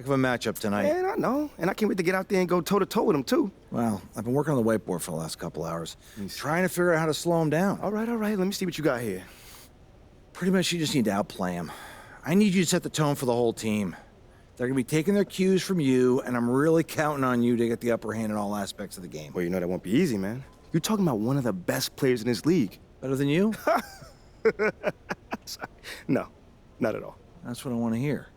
Of a matchup tonight. Man, I know. And I can't wait to get out there and go toe-to-toe with him, too. Well, I've been working on the whiteboard for the last couple hours, trying to figure out how to slow him down. All right. Let me see what you got here. Pretty much you just need to outplay him. I need you to set the tone for the whole team. They're going to be taking their cues from you, and I'm really counting on you to get the upper hand in all aspects of the game. Well, you know that won't be easy, man. You're talking about one of the best players in this league. Better than you? Sorry. No, not at all. That's what I want to hear.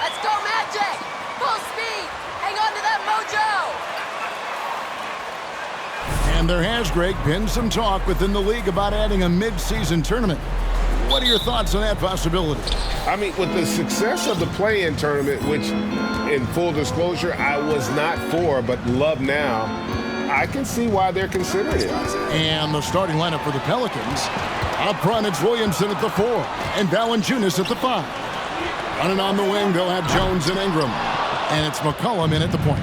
Let's go, Magic! Full speed! Hang on to that mojo! And there has, Greg, been some talk within the league about adding a mid-season tournament. What are your thoughts on that possibility? I mean, with the success of the play-in tournament, which, in full disclosure, I was not for, but love now, I can see why they're considering it. And the starting lineup for the Pelicans. Up front, it's Williamson at the 4 and Valanciunas at the 5. Running on the wing, they'll have Jones and Ingram. And it's McCollum in at the point.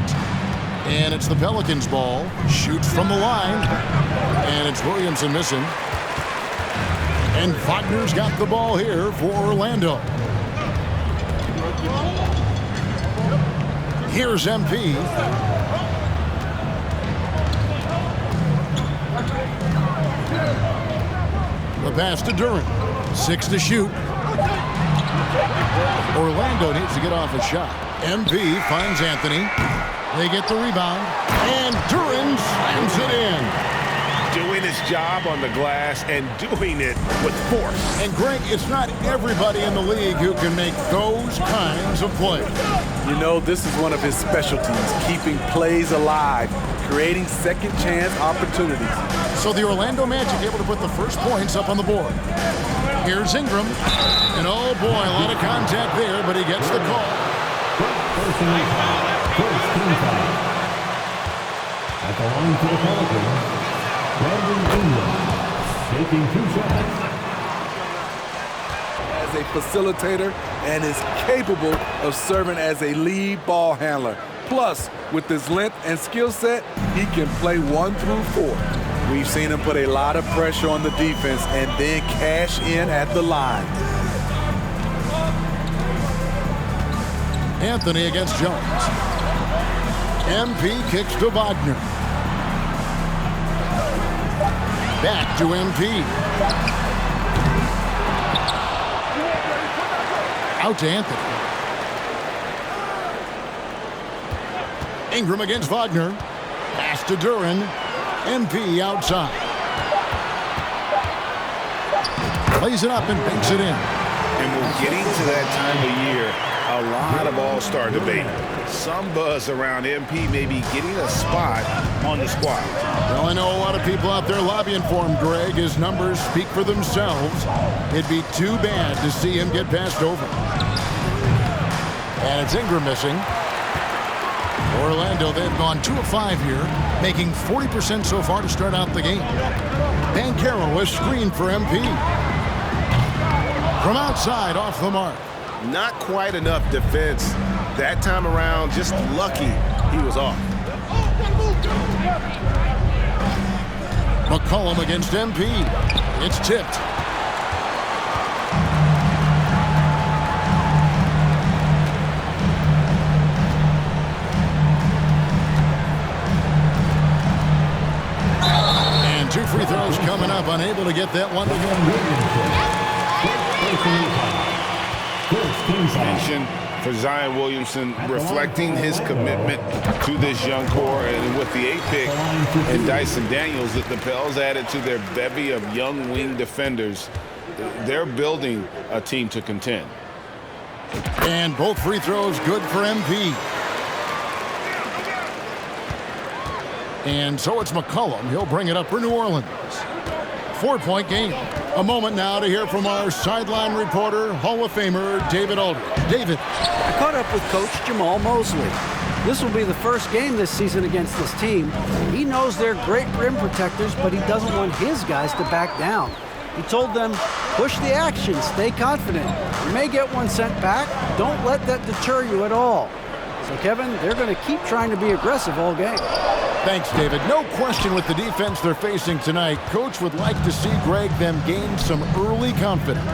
And it's the Pelicans' ball. Shoots from the line. And it's Williamson missing. And Wagner's got the ball here for Orlando. Here's MP. The pass to Duren. 6 to shoot. Orlando needs to get off a shot. MP finds Anthony. They get the rebound. And Duren slams it in. Doing his job on the glass and doing it with force. And Greg, it's not everybody in the league who can make those kinds of plays. You know, this is one of his specialties, keeping plays alive, creating second chance opportunities. So the Orlando Magic able to put the first points up on the board. Here's Ingram. And oh boy, a lot of contact there, but he gets the call. First team foul. At the line for the Pelicans, Brandon Ingram, taking 2 shots. As a facilitator and is capable of serving as a lead ball handler. Plus, with his length and skill set, he can play 1 through 4. We've seen him put a lot of pressure on the defense and then cash in at the line. Anthony against Jones. MP kicks to Wagner. Back to MP. Out to Anthony. Ingram against Wagner. Pass to Duren. MP outside. Plays it up and banks it in. And we're getting to that time of year, a lot of all-star debate. Some buzz around MP maybe getting a spot on the squad. Well, I know a lot of people out there lobbying for him, Greg. His numbers speak for themselves. It'd be too bad to see him get passed over. And it's Ingram missing. Orlando, they've gone 2 of 5 here, making 40% so far to start out the game. Banchero was screened for MP. From outside, off the mark. Not quite enough defense that time around. Just lucky he was off. McCollum against MP. It's tipped. And And 2 free throws coming up, unable to get that one to go. Mention for Zion Williamson, reflecting his commitment to this young core, and with the 8th pick and Dyson Daniels, that the Pels added to their bevy of young wing defenders. They're building a team to contend. And both free throws good for MP. And so it's McCollum. He'll bring it up for New Orleans. 4-point game. A moment now to hear from our sideline reporter, Hall of Famer David Aldridge. David. I caught up with Coach Jamal Mosley. This will be the first game this season against this team. He knows they're great rim protectors, but he doesn't want his guys to back down. He told them, push the action, stay confident. You may get one sent back. Don't let that deter you at all. So, Kevin, they're going to keep trying to be aggressive all game. Thanks, David. No question with the defense they're facing tonight. Coach would like to see Greg them gain some early confidence.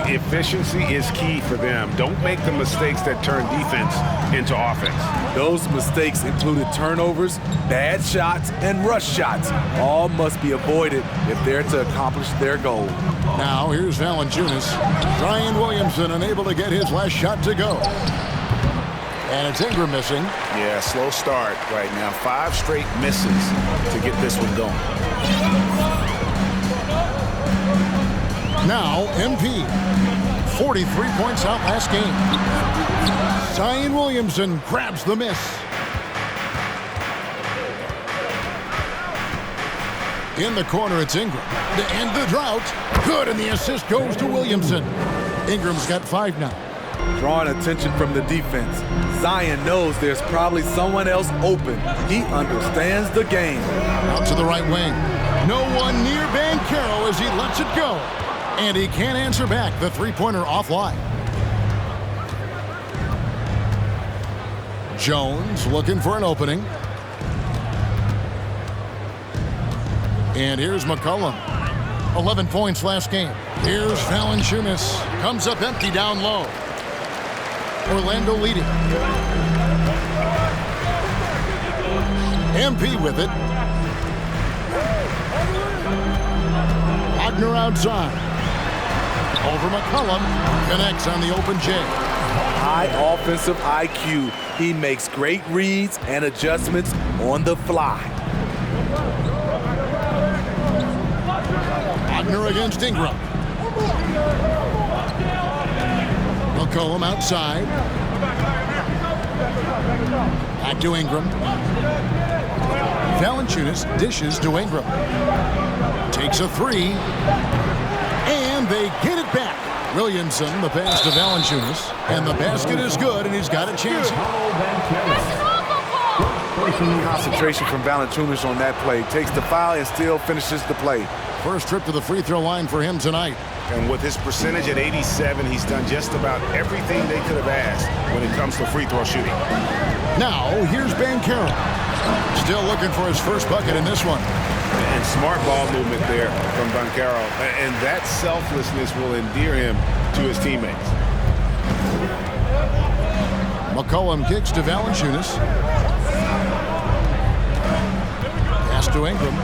Efficiency is key for them. Don't make the mistakes that turn defense into offense. Those mistakes included turnovers, bad shots, and rush shots. All must be avoided if they're to accomplish their goal. Now, here's Valanciunas. Zion Williamson unable to get his last shot to go. And it's Ingram missing. Yeah, slow start right now. 5 straight misses to get this one going. Now, MP. 43 points out last game. Zion Williamson grabs the miss. In the corner, it's Ingram. To end the drought. Good, and the assist goes to Williamson. Ingram's got 5 now. Drawing attention from the defense. Zion knows there's probably someone else open. He understands the game. Out to the right wing. No one near Banchero as he lets it go. And he can't answer back. The three-pointer offline. Jones looking for an opening. And here's McCollum. 11 points last game. Here's Valanciunas. Comes up empty down low. Orlando leading. MP with it. Wagner outside. Over McCollum. Connects on the open J. High offensive IQ. He makes great reads and adjustments on the fly. Wagner against Ingram. McCollum outside. Back to Ingram. Valanciunas dishes to Ingram. Takes a 3. And they get it back. Williamson, the pass to Valanciunas. And the basket is good, and he's got a chance. Concentration from Valanciunas on that play. Takes the foul and still finishes the play. First trip to the free throw line for him tonight. And with his percentage at 87, he's done just about everything they could have asked when it comes to free throw shooting. Now, here's Banchero. Still looking for his first bucket in this one. And smart ball movement there from Banchero. And that selflessness will endear him to his teammates. McCollum kicks to Valanciunas. Pass to Ingram.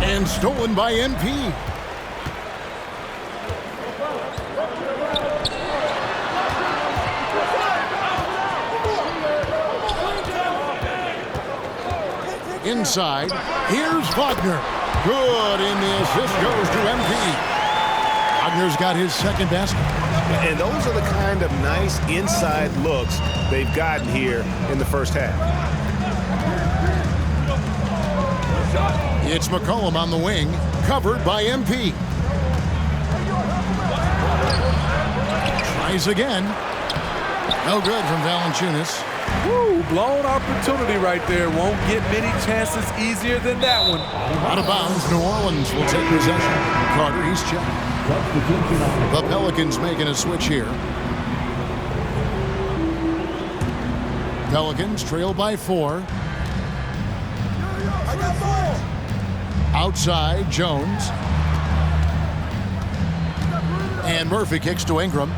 And stolen by MP. Inside, here's Wagner. Good, and the assist goes to MP. Wagner's got his second basket. And those are the kind of nice inside looks they've gotten here in the first half. It's McCollum on the wing, covered by MP. Tries again. No good from Valanciunas. Woo, blown opportunity right there. Won't get many chances easier than that one. Out of bounds, New Orleans will take possession. Carter, he's checked. The Pelicans making a switch here. Pelicans trail by 4. Outside, Jones. And Murphy kicks to Ingram.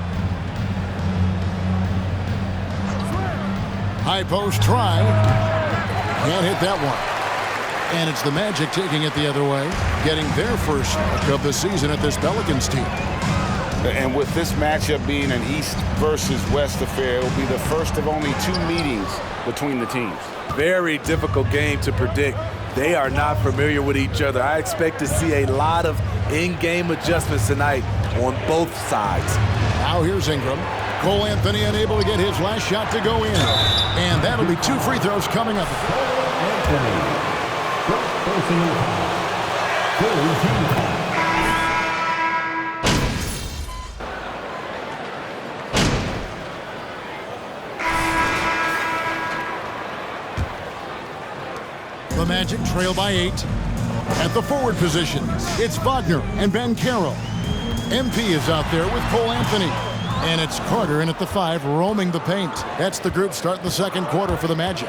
High post try. Can't hit that one. And it's the Magic taking it the other way, getting their first look of the season at this Pelicans team. And with this matchup being an East versus West affair, it will be the first of only 2 meetings between the teams. Very difficult game to predict. They are not familiar with each other. I expect to see a lot of in-game adjustments tonight on both sides. Now here's Ingram. Cole Anthony unable to get his last shot to go in. And that'll be 2 free throws coming up. Anthony. First personal foul. Full team foul. The Magic trail by 8. At the forward positions, it's Wagner and Banchero. MP is out there with Cole Anthony. And it's Carter in at the 5, roaming the paint. That's the group start the second quarter for the Magic.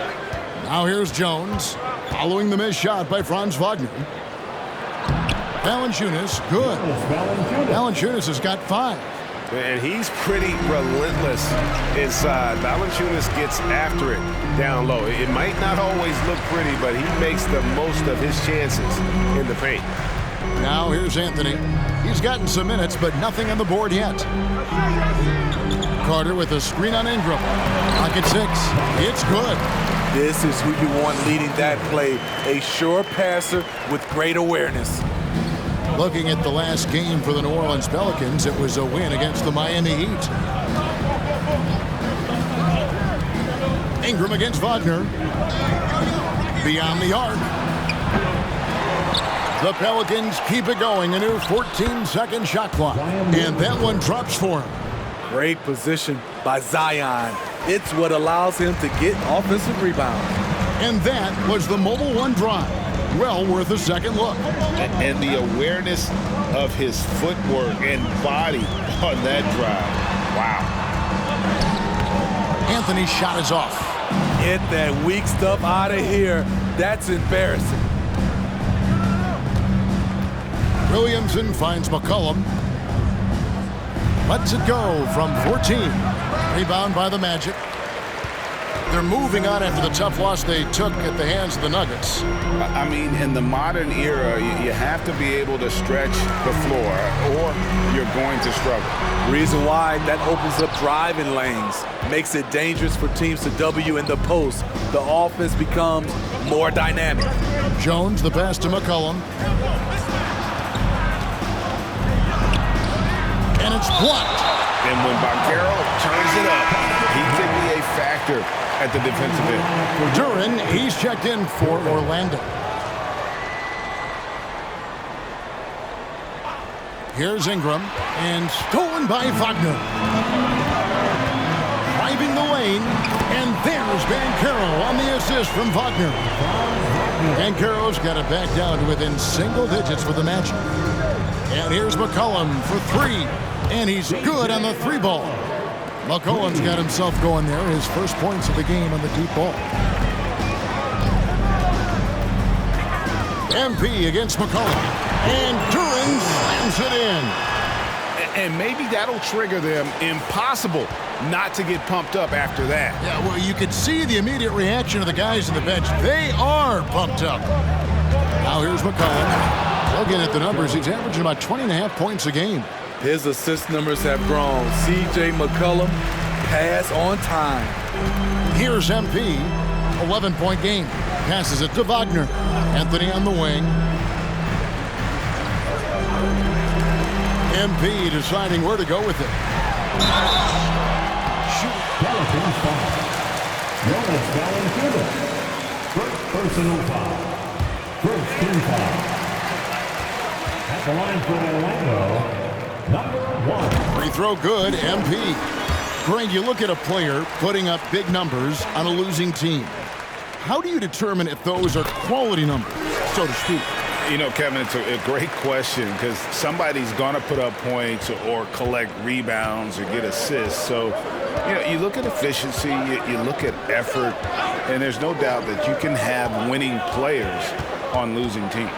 Now here's Jones, following the missed shot by Franz Wagner. Valanciunas, good. Valanciunas has got 5. And he's pretty relentless inside. Valanciunas gets after it down low. It might not always look pretty, but he makes the most of his chances in the paint. Now here's Anthony. He's gotten some minutes, but nothing on the board yet. Carter with a screen on Ingram. Pocket 6. It's good. This is who you want leading that play. A sure passer with great awareness. Looking at the last game for the New Orleans Pelicans, it was a win against the Miami Heat. Ingram against Wagner. Beyond the arc. The Pelicans keep it going. A new 14-second shot clock. And that one drops for him. Great position by Zion. It's what allows him to get offensive rebounds. And that was the Mobile One drive. Well worth a second look. And the awareness of his footwork and body on that drive. Wow. Anthony's shot is off. Get that weak stuff out of here. That's embarrassing. Williamson finds McCollum. Lets it go from 14. Rebound by the Magic. They're moving on after the tough loss they took at the hands of the Nuggets. I mean, in the modern era, you have to be able to stretch the floor or you're going to struggle. Reason why, that opens up driving lanes. Makes it dangerous for teams to W in the post. The offense becomes more dynamic. Jones, the pass to McCollum. And it's blocked. And when Banchero turns it up, he can be a factor at the defensive end. Duren, he's checked in for Orlando. Here's Ingram, and stolen by Wagner. Driving the lane, and there's Banchero on the assist from Wagner. Banchero's got it back down to within single digits with the Magic. And here's McCollum for 3, and he's good on the 3 ball. McCollum's got himself going there, his first points of the game on the deep ball. MP against McCollum, and Duren slams it in. And maybe that'll trigger them. Impossible not to get pumped up after that. Yeah, well, you could see the immediate reaction of the guys on the bench. They are pumped up. Now here's McCollum. Looking at the numbers, he's averaging about 20.5 points a game. His assist numbers have grown. C.J. McCollum, pass on time. Here's MP, 11-point game. Passes it to Wagner. Anthony on the wing. MP deciding where to go with it. Shoot. Pelicans foul. Jonas Valanciunas. First personal foul. First team foul. At the line for Orlando, number 1. Free throw good, MP. Greg, you look at a player putting up big numbers on a losing team. How do you determine if those are quality numbers, so to speak? You know, Kevin, it's a great question because somebody's going to put up points or collect rebounds or get assists. So, you know, you look at efficiency, you look at effort, and there's no doubt that you can have winning players on losing teams.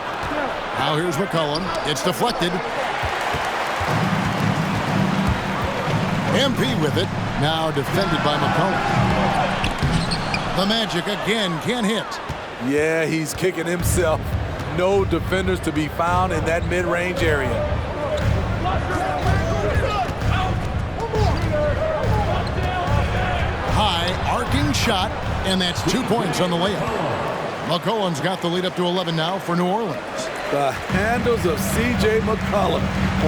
Now here's McCollum. It's deflected. MP with it. Now defended by McCollum. The Magic again can't hit. Yeah, he's kicking himself. No defenders to be found in that mid-range area. High arcing shot, and that's 2 points on the layup. McCollum's got the lead up to 11 now for New Orleans. The handles of C.J. McCollum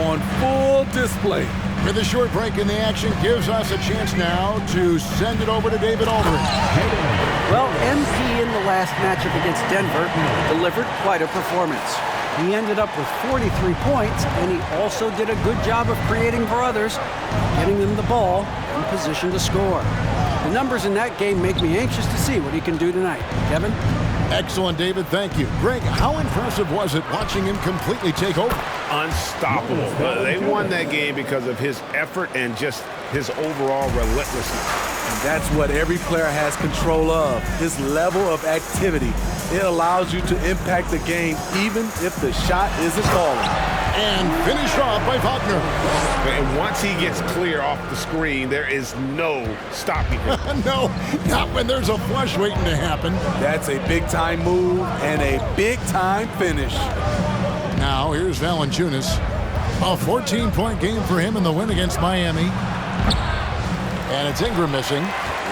on full display. With a short break in the action, gives us a chance now to send it over to David Aldridge. Well, MP in the last matchup against Denver delivered quite a performance. He ended up with 43 points, and he also did a good job of creating for others, getting them the ball in position to score. The numbers in that game make me anxious to see what he can do tonight. Kevin? Excellent, David. Thank you. Greg, how impressive was it watching him completely take over? Unstoppable. They won that game because of his effort and just his overall relentlessness. And that's what every player has control of, his level of activity. It allows you to impact the game even if the shot isn't falling. And finished off by Wagner. And once he gets clear off the screen, there is no stopping him. No, not when there's a flush waiting to happen. That's a big-time move and a big-time finish. Now, here's Valanciunas. A 14-point game for him in the win against Miami. And it's Ingram missing.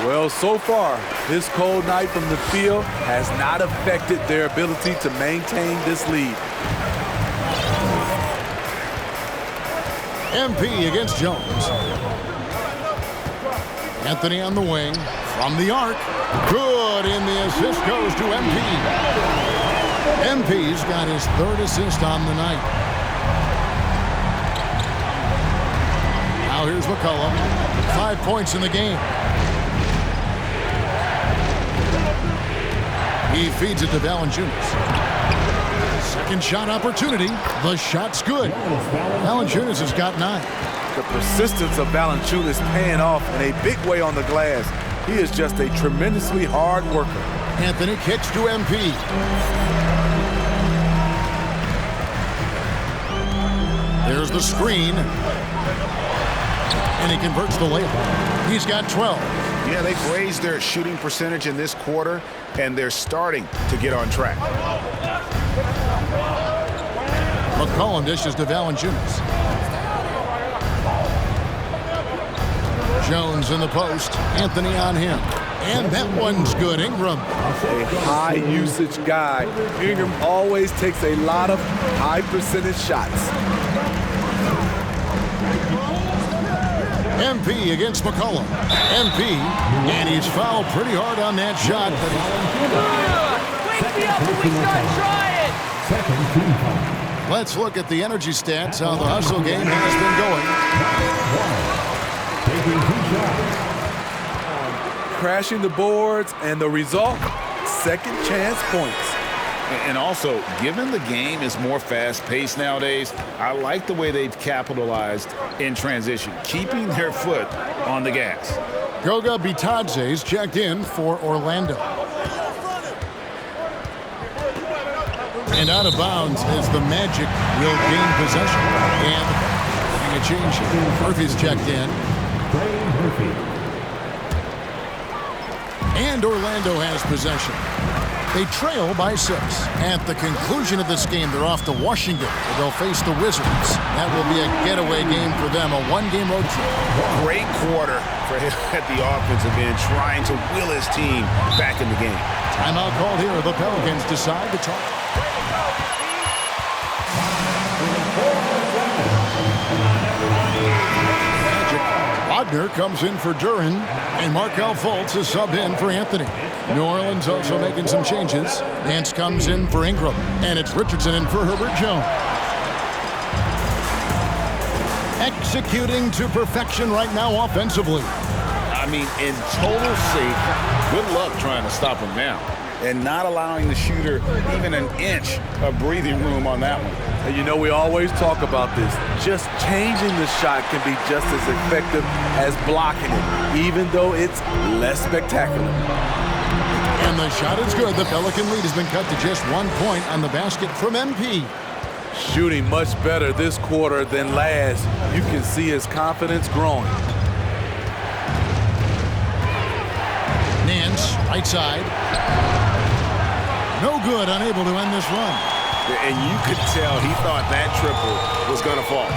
Well, so far, this cold night from the field has not affected their ability to maintain this lead. MP against Jones. Anthony on the wing. From the arc. Good, and the assist goes to MP. MP's got his third assist on the night. Now here's McCollum. 5 points in the game. He feeds it to Valanciunas. Second shot opportunity. The shot's good. Valanciunas has got 9. The persistence of Valanciunas paying off in a big way on the glass. He is just a tremendously hard worker. Anthony kicks to MP. There's the screen. And he converts the layup. He's got 12. Yeah, they've raised their shooting percentage in this quarter, and they're starting to get on track. McCollum dishes to Valanciunas. Jones in the post. Anthony on him. And that one's good. Ingram. A high-usage guy. Ingram always takes a lot of high-percentage shots. MP against McCollum. MP, and he's fouled pretty hard on that shot. Wake me up when we start trying! Let's look at the energy stats, how the hustle game has been going. Crashing the boards, and the result, second chance points. And also, given the game is more fast-paced nowadays, I like the way they've capitalized in transition, keeping their foot on the gas. Goga Bitadze's checked in for Orlando. And out of bounds as the Magic will gain possession. And making a change here. Murphy's checked in. And Orlando has possession. They trail by 6. At the conclusion of this game, they're off to Washington, where they'll face the Wizards. That will be a getaway game for them, a one-game road trip. Great quarter for him at the offensive end, trying to will his team back in the game. Timeout called here. The Pelicans decide to talk. Wagner comes in for Duren, and Markelle Fultz is subbed in for Anthony. New Orleans also making some changes. Nance comes in for Ingram, and it's Richardson in for Herbert Jones. Executing to perfection right now offensively. I mean, in total sync, good luck trying to stop him now. And not allowing the shooter even an inch of breathing room on that one. And you know, we always talk about this. Just changing the shot can be just as effective as blocking it, even though it's less spectacular. And the shot is good. The Pelican lead has been cut to just 1 point on the basket from MP. Shooting much better this quarter than last. You can see his confidence growing. Nance, right side. No good, unable to end this run. And you could tell he thought that triple was going to fall.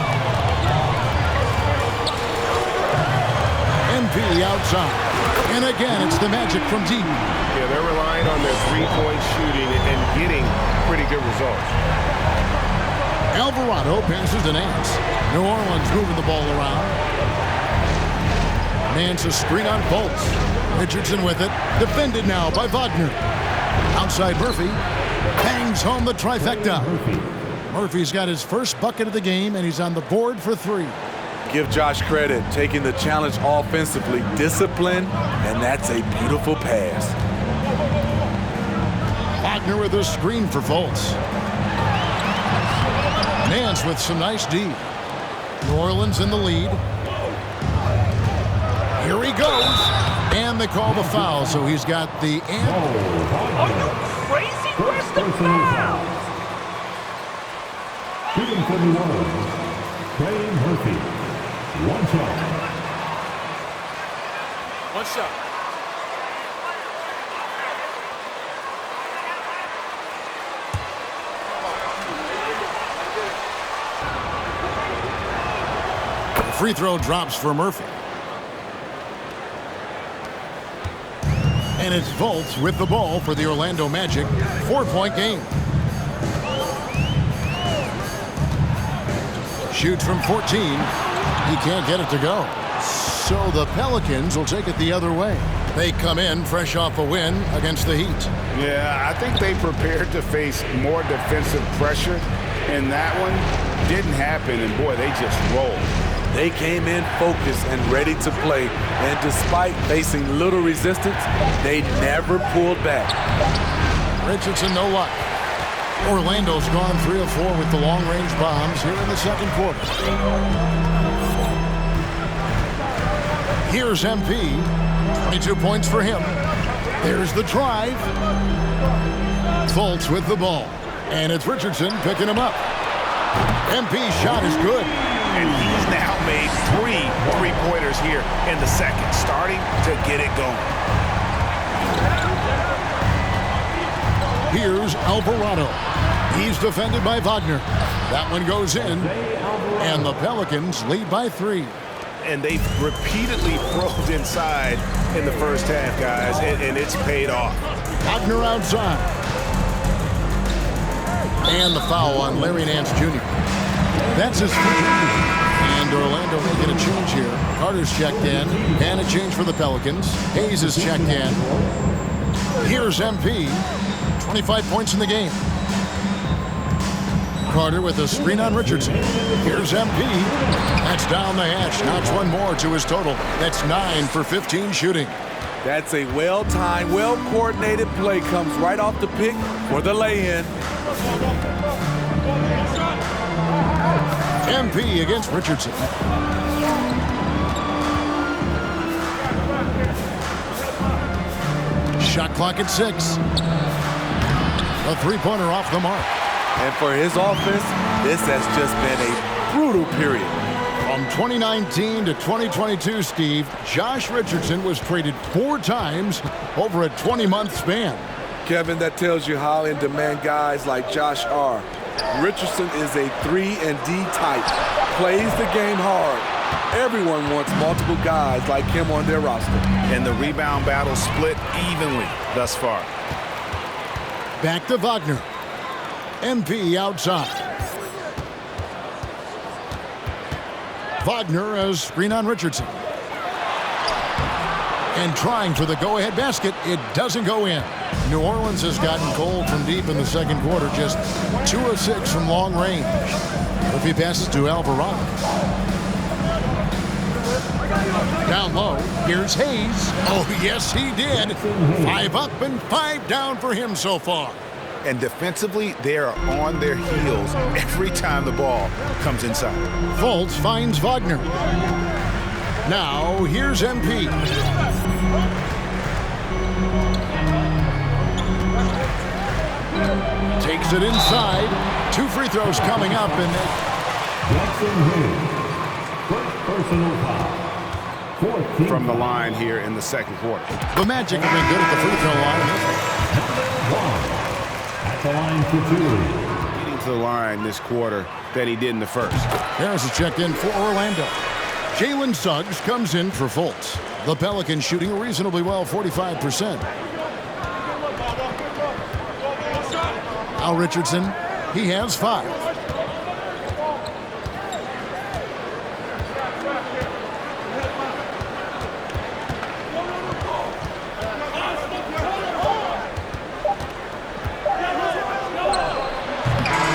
MP outside. And again, it's the Magic from deep. Yeah, they're relying on their three-point shooting and getting pretty good results. Alvarado passes to Nance. New Orleans moving the ball around. Nance a screen on Fultz. Richardson with it. Defended now by Wagner. Outside Murphy. Bangs home the trifecta. Murphy's got his first bucket of the game, and he's on the board for 3. Give Josh credit, taking the challenge offensively, discipline, and that's a beautiful pass. Wagner with a screen for Fultz. Nance with some nice D. New Orleans in the lead. Here he goes. And they call the foul, so he's got the... Are you crazy? Where's the foul? Shooting for New Orleans, Trey Murphy. One shot. One shot. The free throw drops for Murphy. And it's Fultz with the ball for the Orlando Magic. 4-point game. Shoots from 14. He can't get it to go. So the Pelicans will take it the other way. They come in fresh off a win against the Heat. Yeah, I think they prepared to face more defensive pressure, and that one didn't happen, and boy, they just rolled. They came in focused and ready to play, and despite facing little resistance, they never pulled back. Richardson, no luck. Orlando's gone 3 of 4 with the long-range bombs here in the second quarter. Here's MP. 22 points for him. There's the drive. Fultz with the ball. And it's Richardson picking him up. MP's shot is good. And he's now made 3 three-pointers here in the second, starting to get it going. Here's Alvarado. He's defended by Wagner. That one goes in. And the Pelicans lead by 3. And they've repeatedly probed inside in the first half, guys, and it's paid off. Wagner outside. And the foul on Larry Nance Jr. That's his first. And Orlando may get a change here. Carter's checked in. And a change for the Pelicans. Hayes is checked in. Here's MP. 25 points in the game. Carter with a screen on Richardson. Here's MP. That's down the hatch. Notch one more to his total. That's 9 for 15 shooting. That's a well-timed, well-coordinated play. Comes right off the pick for the lay-in. MP against Richardson. Shot clock at 6. A three-pointer off the mark. And for his offense, this has just been a brutal period. From 2019 to 2022, Steve, Josh Richardson was traded 4 times over a 20-month span. Kevin, that tells you how in demand guys like Josh are. Richardson is a 3-and-D type, plays the game hard. Everyone wants multiple guys like him on their roster. And the rebound battle split evenly thus far. Back to Wagner. MP outside. Wagner a screen on Richardson. And trying for the go-ahead basket, it doesn't go in. New Orleans has gotten cold from deep in the second quarter, just 2 of 6 from long range. If he passes to Alvarado. Down low, here's Hayes. Oh, yes, he did. 5 up and 5 down for him so far. And defensively, they are on their heels every time the ball comes inside. Fultz finds Wagner. Now, here's MP. Takes it inside. 2 free throws coming up. And Jackson Hayes, first personal foul. 14 From the line here in the second quarter. the Magic have been good at the free throw line. At the line for two. Getting to the line this quarter than he did in the first. Harris is checked in for Orlando. Jalen Suggs comes in for Fultz. The Pelicans shooting reasonably well, 45%. Al Richardson, he has 5.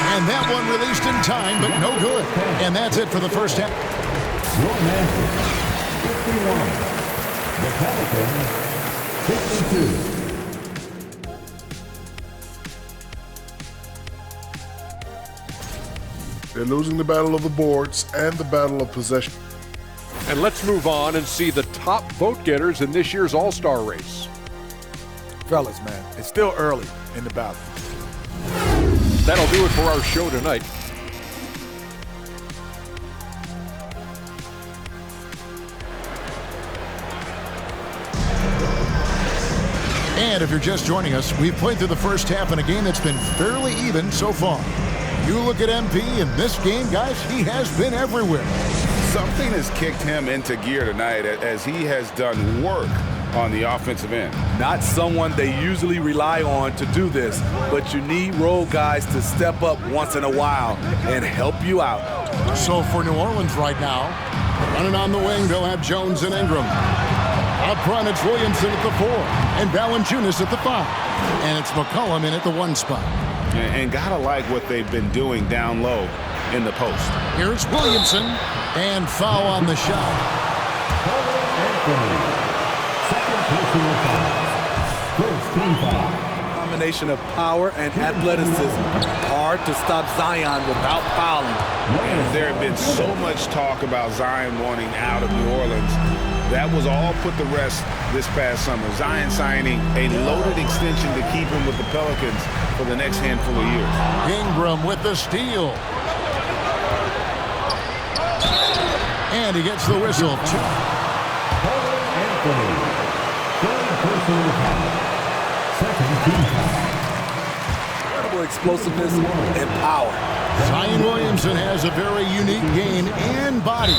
And that one released in time, but no good. And that's it for the first half. Your Masters, 51. The Pelicans, 52. They're losing the battle of the boards and the battle of possession. And let's move on and see the top vote getters in this year's All-Star race. Fellas, man, it's still early in the battle. That'll do it for our show tonight. And if you're just joining us, we've played through the first half in a game that's been fairly even so far. You look at MP in this game, guys, he has been everywhere. Something has kicked him into gear tonight as he has done work on the offensive end. Not someone they usually rely on to do this, but you need role guys to step up once in a while and help you out. So for New Orleans right now, running on the wing, they'll have Jones and Ingram. Up front, it's Williamson at the 4, and Valanciunas at the 5. And it's McCollum in at the 1 spot. And gotta like what they've been doing down low in the post. Here's Williamson, and foul on the shot. Anthony, second personal foul. First team foul. Combination of power and athleticism. Hard to stop Zion without fouling. And there had been so much talk about Zion wanting out of New Orleans. That was all put to rest this past summer. Zion signing a loaded extension to keep him with the Pelicans for the next handful of years. Ingram with the steal. And he gets the whistle. Anthony, third personal foul. Second team foul. Incredible explosiveness and power. Zion Williamson has a very unique game and body.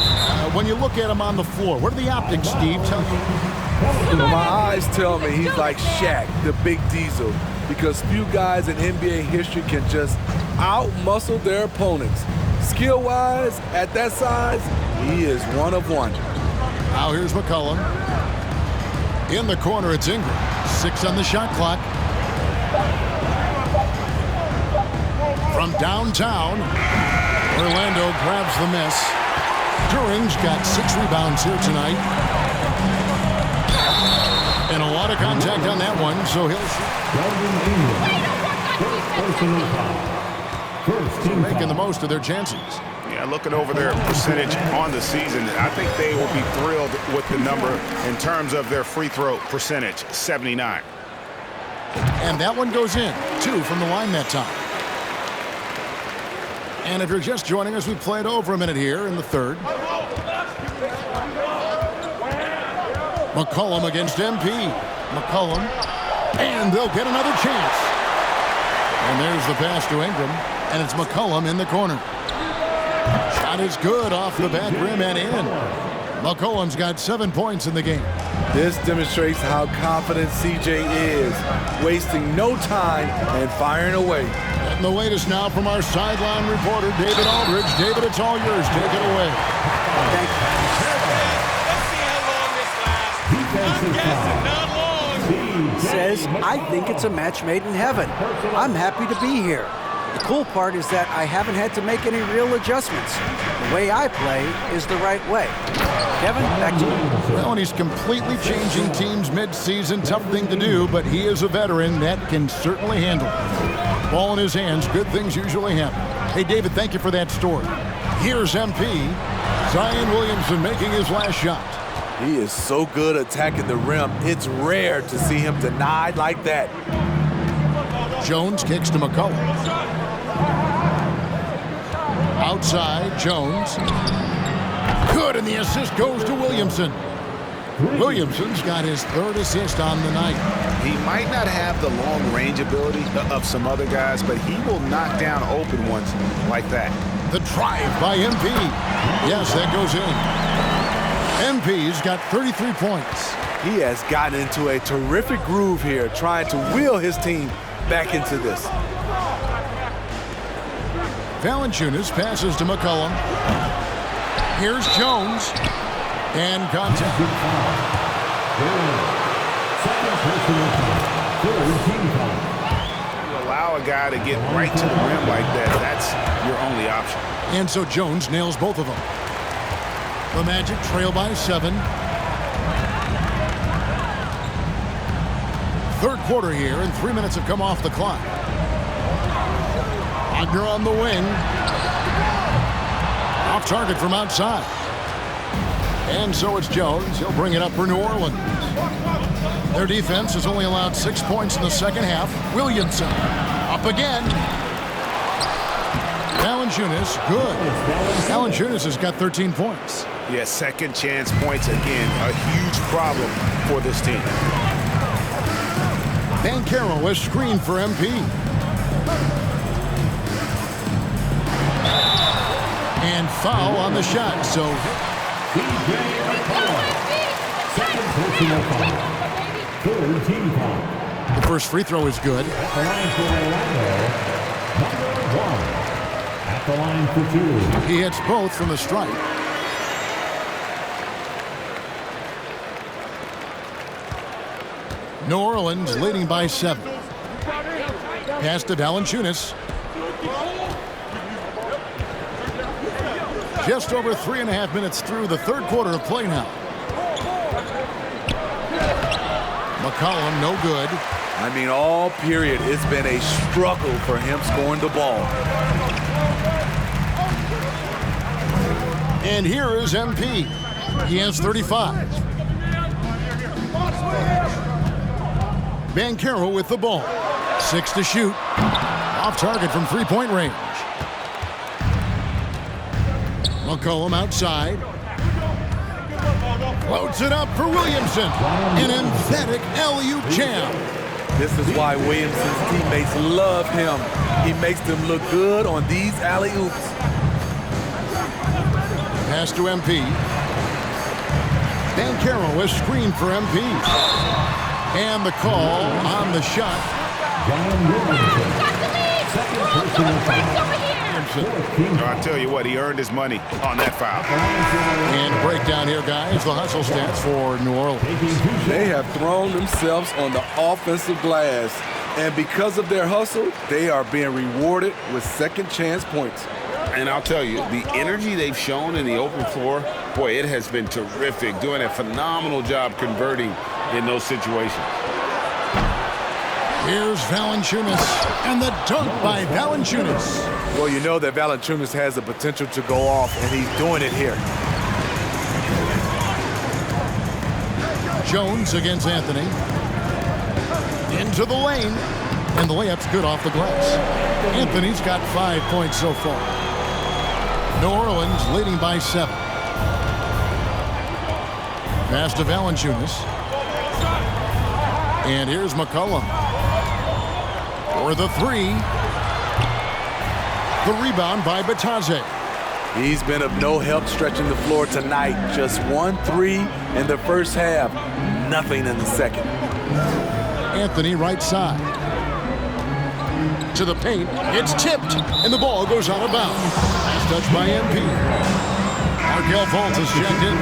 When you look at him on the floor, what do the optics, Steve, tell you? My eyes tell me he's like Shaq, the big diesel, because few guys in NBA history can just out-muscle their opponents. Skill-wise, at that size, he is one of one. Now here's McCollum. In the corner, it's Ingram. 6 on the shot clock. From downtown, Orlando grabs the miss. Turing's got 6 rebounds here tonight. And a lot of contact on that one, so he'll shoot. Making the most of their chances. Yeah, looking over their percentage on the season, I think they will be thrilled with the number in terms of their free throw percentage, 79. And that one goes in. 2 from the line that time. And if you're just joining us, we played over a minute here in the third. McCollum against MP. McCollum. And they'll get another chance. And there's the pass to Ingram. And it's McCollum in the corner. Shot is good off the back rim and in. McCollum's got 7 points in the game. This demonstrates how confident CJ is, wasting no time and firing away. And the latest now from our sideline reporter, David Aldridge. David, it's all yours. Take it away. Thank you. Says, I think it's a match made in heaven. I'm happy to be here. The cool part is that I haven't had to make any real adjustments. The way I play is the right way. Kevin, back to you. Well, and he's completely changing teams mid-season. Tough thing to do, but he is a veteran that can certainly handle it. Ball in his hands, good things usually happen. Hey, David, thank you for that story. Here's MP. Zion Williamson making his last shot. He is so good attacking the rim. It's rare to see him denied like that. Jones kicks to McCollum. Outside, Jones. Good, and the assist goes to Williamson. Williamson's got his 3rd assist on the night. He might not have the long-range ability of some other guys, but he will knock down open ones like that. The drive by MP. Yes, that goes in. MP's got 33 points. He has gotten into a terrific groove here, trying to wheel his team back into this. Valanciunas passes to McCollum. Here's Jones. And contact. You allow a guy to get right to the rim like that, that's your only option. And so Jones nails both of them. The Magic trail by 7. 3rd quarter here, and 3 minutes have come off the clock. Wagner on the wing. Off target from outside. And so it's Jones. He'll bring it up for New Orleans. Their defense has only allowed 6 points in the second half. Williamson up again. Valanciunas, good. Valanciunas has got 13 points. Yeah, second chance points again. A huge problem for this team. Banchero is screened for MP. And foul on the shot, so the first free throw is good. At the line for 2. He hits both from the stripe. New Orleans leading by 7. Pass to Valanciunas. Just over 3.5 minutes through the 3rd quarter of play now. McCollum, no good. I mean, all period, it's been a struggle for him scoring the ball. And here is MP. He has 35. Banchero with the ball. 6 to shoot. Off target from 3-point range. McCollum outside. Floats it up for Williamson. An emphatic alley-oop jam. This is why Williamson's teammates love him. He makes them look good on these alley-oops. Pass to MP. Banchero is screened for MP. And the call on the shot. I'll tell you what, he earned his money on that foul. And breakdown here, guys, the hustle stats for New Orleans. They have thrown themselves on the offensive glass, and because of their hustle, they are being rewarded with second chance points. And I'll tell you, the energy they've shown in the open floor, boy, it has been terrific, doing a phenomenal job converting in those situations. Here's Valanciunas, and the dunk by Valanciunas. Well, you know that Valanciunas has the potential to go off, and he's doing it here. Jones against Anthony. Into the lane, and the layup's good off the glass. Anthony's got 5 points so far. New Orleans leading by 7. Pass to Valanciunas. And here's McCollum. For the 3. The rebound by Batadze. He's been of no help stretching the floor tonight. Just 1 3 in the first half. Nothing in the second. Anthony right side. To the paint. It's tipped. And the ball goes out of bounds. Nice touch by MP. Markelle Fultz is checked in.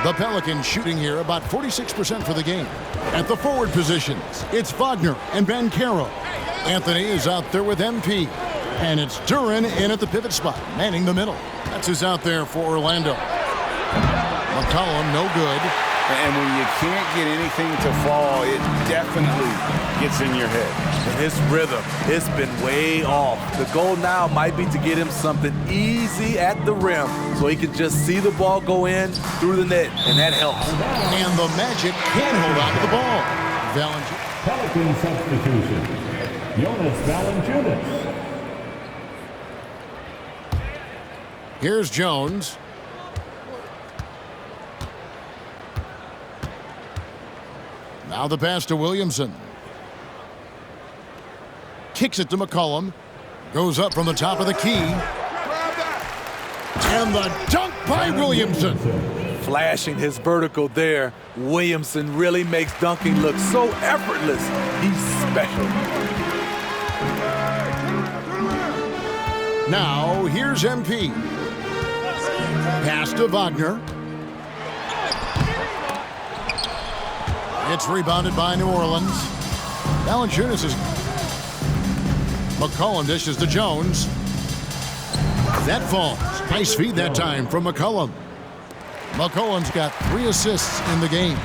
The Pelicans shooting here about 46% for the game. At the forward positions, it's Wagner and Banchero. Anthony is out there with MP. And it's Duren in at the pivot spot, manning the middle. That's who's out there for Orlando. McCollum, no good. And when you can't get anything to fall, it definitely gets in your head. And his rhythm, it's been way off. The goal now might be to get him something easy at the rim so he can just see the ball go in through the net, and that helps. And the Magic can hold on to the ball. Valanciunas. Pelican substitution. Jonas Valanciunas. Here's Jones. Now the pass to Williamson. Kicks it to McCollum. Goes up from the top of the key. And the dunk by Williamson. Flashing his vertical there, Williamson really makes dunking look so effortless. He's special. Now, here's MP. Pass to Wagner. It's rebounded by New Orleans. Valanciunas is... McCollum dishes to Jones. That falls. Nice feed that time from McCollum. McCollum's got 3 assists in the game.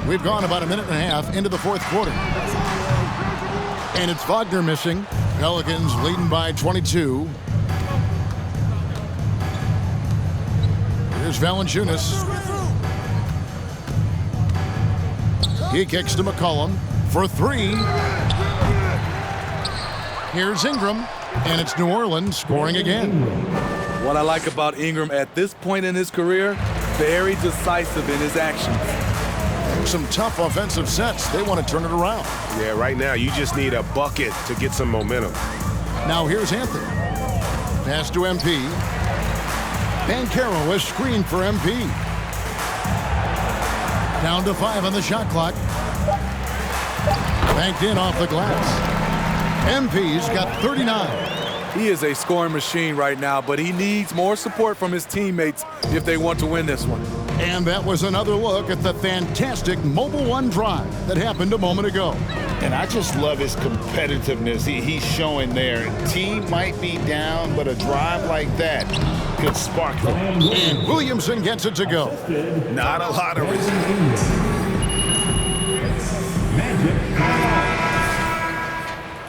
We've gone about a minute and a half into the fourth quarter. And it's Wagner missing. Pelicans leading by 22. Here's Valanciunas. He kicks to McCollum for 3. Here's Ingram, and it's New Orleans scoring again. What I like about Ingram at this point in his career, very decisive in his actions. Some tough offensive sets. They want to turn it around. Yeah, right now you just need a bucket to get some momentum. Now here's Anthony. Pass to MP. Banchero is screened for MP. Down to 5 on the shot clock. Banked in off the glass. MP's got 39. He is a scoring machine right now, but he needs more support from his teammates if they want to win this one. And that was another look at the fantastic Mobile One drive that happened a moment ago. And I just love his competitiveness he's showing there. Team might be down, but a drive like that could spark them. And Williamson gets it to go. Not a lot of resistance.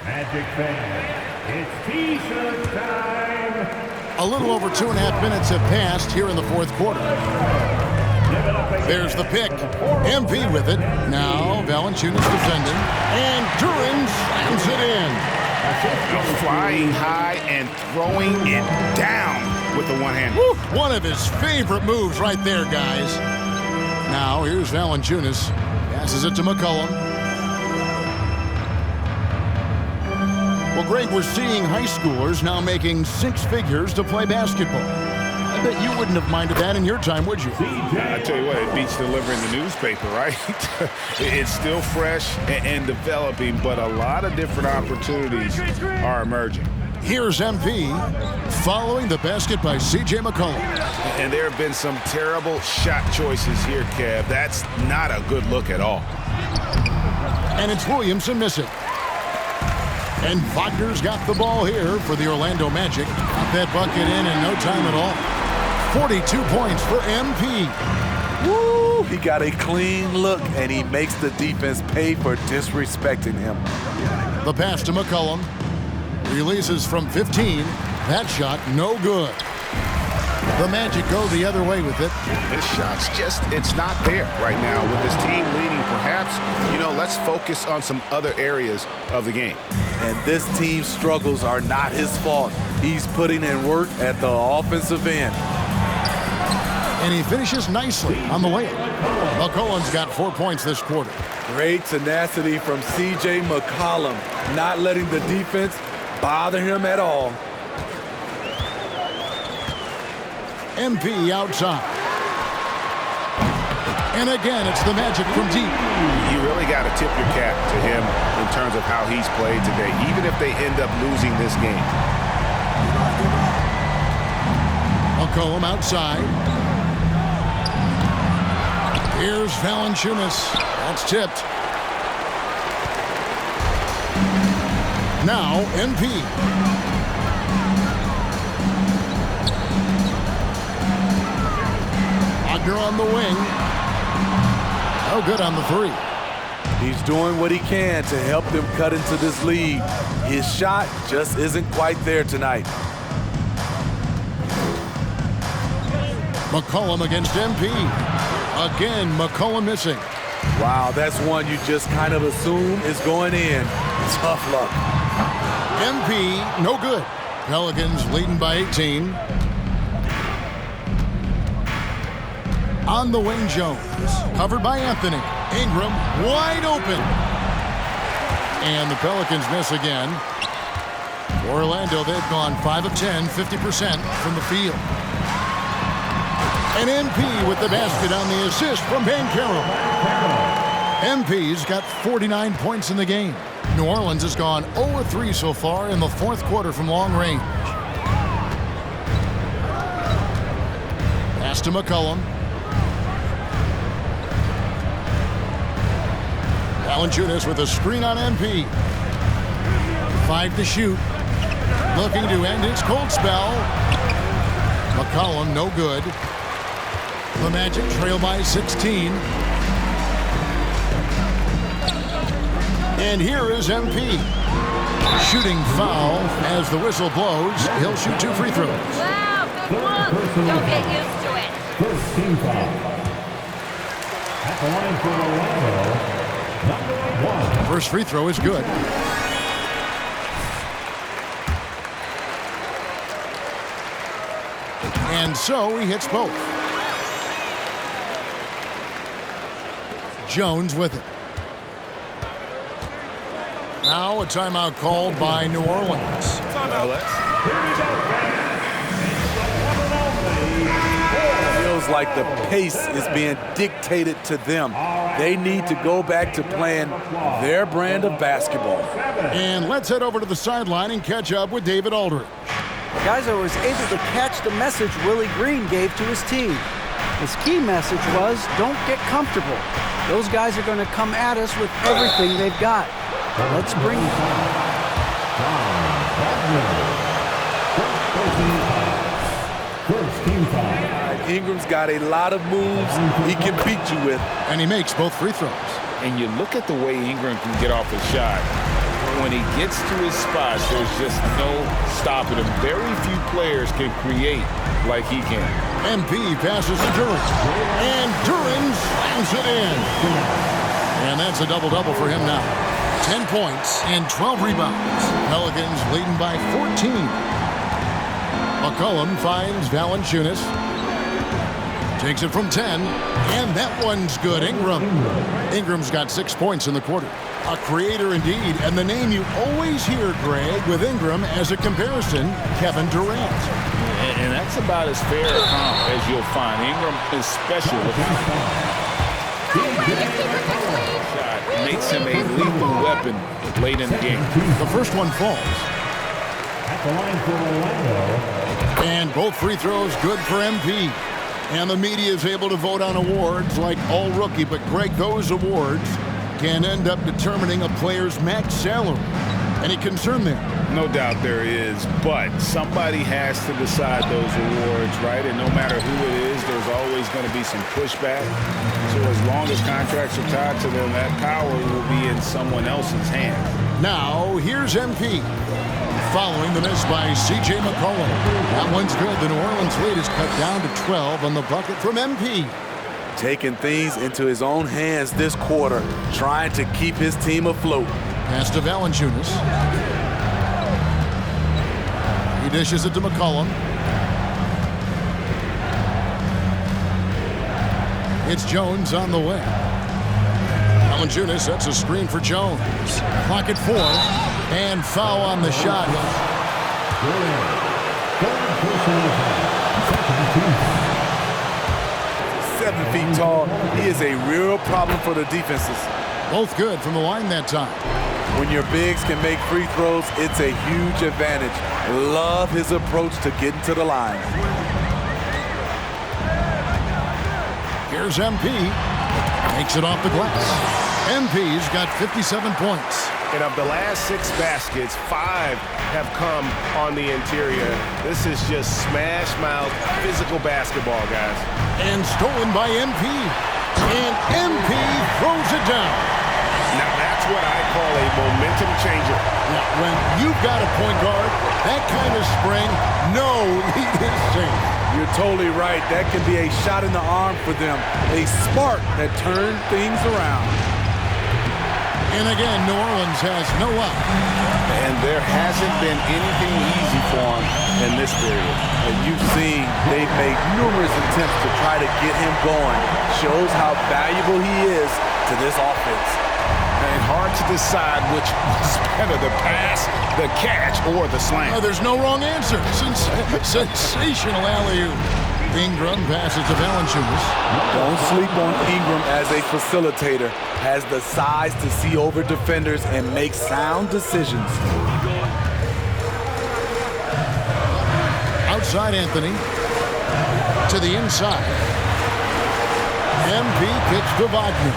Magic fan, it's T-shirt time. A little over 2.5 minutes have passed here in the fourth quarter. There's the pick. MP with it. Now Valanciunas defending. And Duran slams it in. Flying high and throwing it down with the one hand. One of his favorite moves right there, guys. Now here's Valanciunas. Passes it to McCollum. Well, Greg, we're seeing high schoolers now making 6 figures to play basketball. I bet you wouldn't have minded that in your time, would you? I tell you what, it beats delivering the newspaper, right? It's still fresh and developing, but a lot of different opportunities are emerging. Here's MP following the basket by C.J. McCollum. And there have been some terrible shot choices here, Kev. That's not a good look at all. And it's Williamson missing. And Wagner's got the ball here for the Orlando Magic. Got that bucket in no time at all. 42 points for MP. Woo! He got a clean look, and he makes the defense pay for disrespecting him. The pass to McCollum. Releases from 15. That shot no good. The Magic go the other way with it. This shot's just, it's not there right now. With this team leading, perhaps, let's focus on some other areas of the game. And this team's struggles are not his fault. He's putting in work at the offensive end. And he finishes nicely on the layup. McCollum's got 4 points this quarter. Great tenacity from C.J. McCollum, not letting the defense bother him at all. MP outside. And again, it's the Magic from deep. You really got to tip your cap to him in terms of how he's played today, even if they end up losing this game. McCollum outside. Here's Valanciunas. That's tipped. Now, MP. Wagner on the wing. No good on the 3. He's doing what he can to help them cut into this lead. His shot just isn't quite there tonight. McCollum against MP. Again, McCollum missing. Wow, that's one you just kind of assume is going in. Tough luck. MP, no good. Pelicans leading by 18. On the wing, Jones. Covered by Anthony. Ingram wide open. And the Pelicans miss again. For Orlando, they've gone 5 of 10, 50% from the field. And MP with the basket on the assist from Banchero. MP's got 49 points in the game. New Orleans has gone 0-3 so far in the fourth quarter from long range. Pass to McCollum. Valanciunas with a screen on MP. 5 to shoot. Looking to end his cold spell. McCollum, no good. The Magic trail by 16. And here is MP. Shooting foul as the whistle blows. He'll shoot 2 free throws. Wow, good look. Don't get used to it. First team foul. At the line for Orlando, number 1. First free throw is good. And so he hits both. Jones with it. Now a timeout called by New Orleans. Feels like the pace is being dictated to them. They need to go back to playing their brand of basketball. And let's head over to the sideline and catch up with David Aldridge. Guys, I was able to catch the message Willie Green gave to his team. His key message was, don't get comfortable. Those guys are going to come at us with everything they've got. Let's bring it. First team foul. Ingram's got a lot of moves he can beat you with. And he makes both free throws. And you look at the way Ingram can get off a shot. When he gets to his spots, there's just no stopping him. Very few players can create like he can. MP passes to Duren. And Duren slams it in. And that's a double-double for him now. 10 points and 12 rebounds. Pelicans leading by 14. McCollum finds Valanciunas. Takes it from 10. And that one's good. Ingram's got 6 points in the quarter. A creator indeed, and the name you always hear, Greg, with Ingram as a comparison, Kevin Durant. And that's about as fair a comp as you'll find. Ingram is special with shot. Makes him a lethal weapon late in the game. The first one falls. At the line for Orlando. And both free throws good for MP. And the media is able to vote on awards like All Rookie, but Greg, those awards can end up determining a player's max salary. Any concern there? No doubt there is, but somebody has to decide those awards, right? And no matter who it is, there's always going to be some pushback. So as long as contracts are tied to them, that power will be in someone else's hands. Now, here's MP. Following the miss by C.J. McCollum. That one's good. The New Orleans lead is cut down to 12 on the bucket from MP. Taking things into his own hands this quarter, trying to keep his team afloat. Pass to Valanciunas. He dishes it to McCollum. It's Jones on the way. Valanciunas sets a screen for Jones. Clock at 4. And foul on the shot. 7 feet tall. He is a real problem for the defenses. Both good from the line that time. When your bigs can make free throws, it's a huge advantage. Love his approach to getting to the line. Here's MP. Takes it off the glass. MP's got 57 points. And of the last 6 baskets, 5 have come on the interior. This is just smash-mouth physical basketball, guys. And stolen by MP. And MP throws it down. Now that's what I call a momentum changer. Yeah, when you've got a point guard, that kind of spring, no lead is safe. You're totally right. That can be a shot in the arm for them, a spark that turned things around. And again, New Orleans has no up. And there hasn't been anything easy for him in this period. And you've seen they've made numerous attempts to try to get him going. Shows how valuable he is to this offense. And hard to decide which was better, the pass, the catch, or the slam. Oh, there's no wrong answer. Sensational alley-oop. Ingram passes to Valanciunas. Don't sleep on Ingram as a facilitator. Has the size to see over defenders and make sound decisions. Outside Anthony. To the inside. MP kicks to Wagner.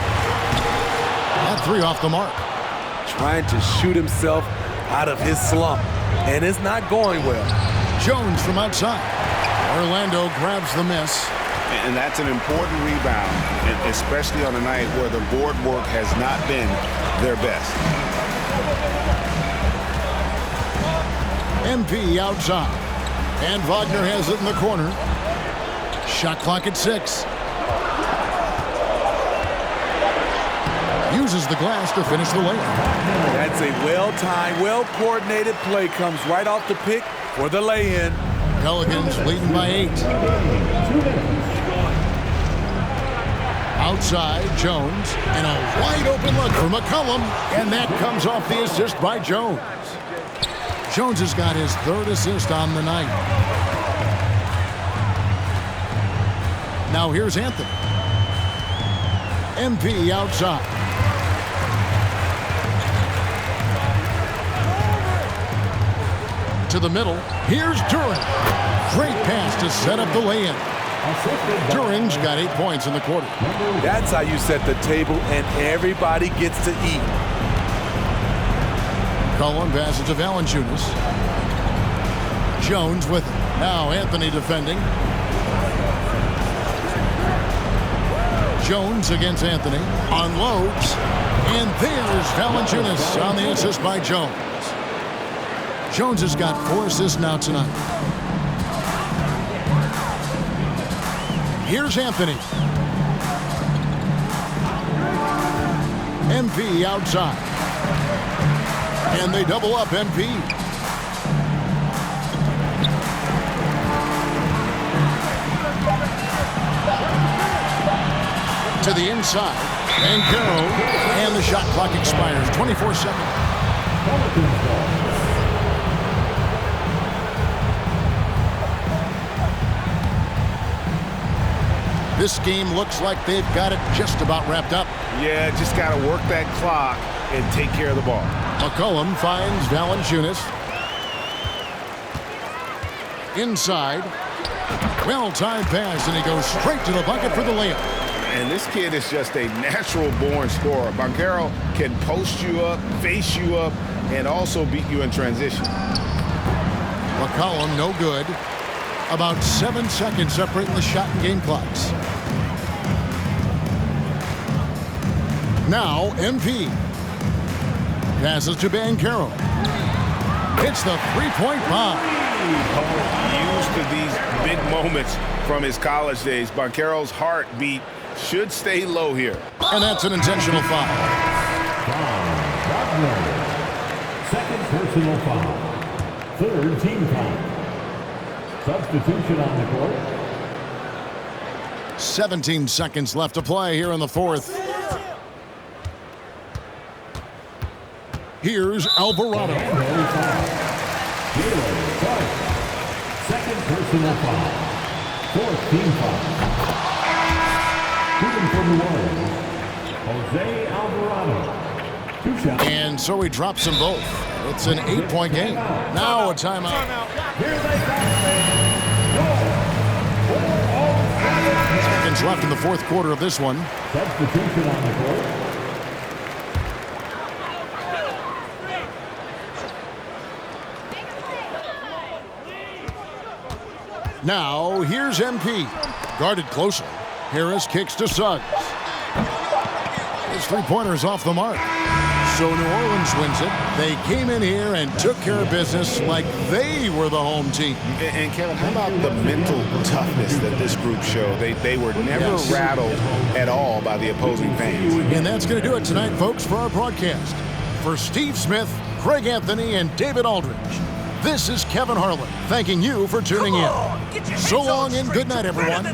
That three off the mark. Trying to shoot himself out of his slump. And it's not going well. Jones from outside. Orlando grabs the miss. And that's an important rebound, especially on a night where the board work has not been their best. MP outside. And Wagner has it in the corner. Shot clock at 6. Uses the glass to finish the layup. That's a well-timed, well-coordinated play. Comes right off the pick for the lay-in. Pelicans leading by 8. Outside, Jones, and a wide-open look for McCollum, and that comes off the assist by Jones. Jones has got his third assist on the night. Now here's Anthony. MP outside. To the middle. Here's Duren. Great pass to set up the lay-in. Duren's got 8 points in the quarter. That's how you set the table, and everybody gets to eat. Cullen passes to Valanciunas. Jones with it. Now Anthony defending. Jones against Anthony. Unloads. And there's Valanciunas on the assist by Jones. Jones has got 4 assists now tonight. Here's Anthony. MP outside. And they double up MP. To the inside. And Carroll. And the shot clock expires. 24 seconds. This game looks like they've got it just about wrapped up. Yeah, just got to work that clock and take care of the ball. McCollum finds Valanciunas. Inside. Well-timed pass, and he goes straight to the bucket for the layup. And this kid is just a natural-born scorer. Banchero can post you up, face you up, and also beat you in transition. McCollum, no good. About 7 seconds separating the shot and game clocks. Now, MP. Passes to Banchero. Hits the three-point bomb. Used to these big moments from his college days. Banchero's heartbeat should stay low here. And that's an intentional foul. Second personal foul. Third team foul. Substitution on the court. 17 seconds left to play here in the fourth. Here's Alvarado. Second personal foul. Fourth team foul. Shooting for New Orleans, Jose Alvarado. 2 shots. And so he drops them both. It's an 8-point game. Now a timeout. Here they come. Seconds left in the fourth quarter of this one. Substitution on the court. Now, here's MP. Guarded closely. Harris kicks to Suggs. His three-pointer's off the mark. So New Orleans wins it. They came in here and took care of business like they were the home team. And Kevin, how about the mental toughness that this group showed? They were never rattled at all by the opposing fans. And that's going to do it tonight, folks, for our broadcast. For Steve Smith, Craig Anthony, and David Aldridge, this is Kevin Harlan thanking you for tuning in. So long and good night, everyone.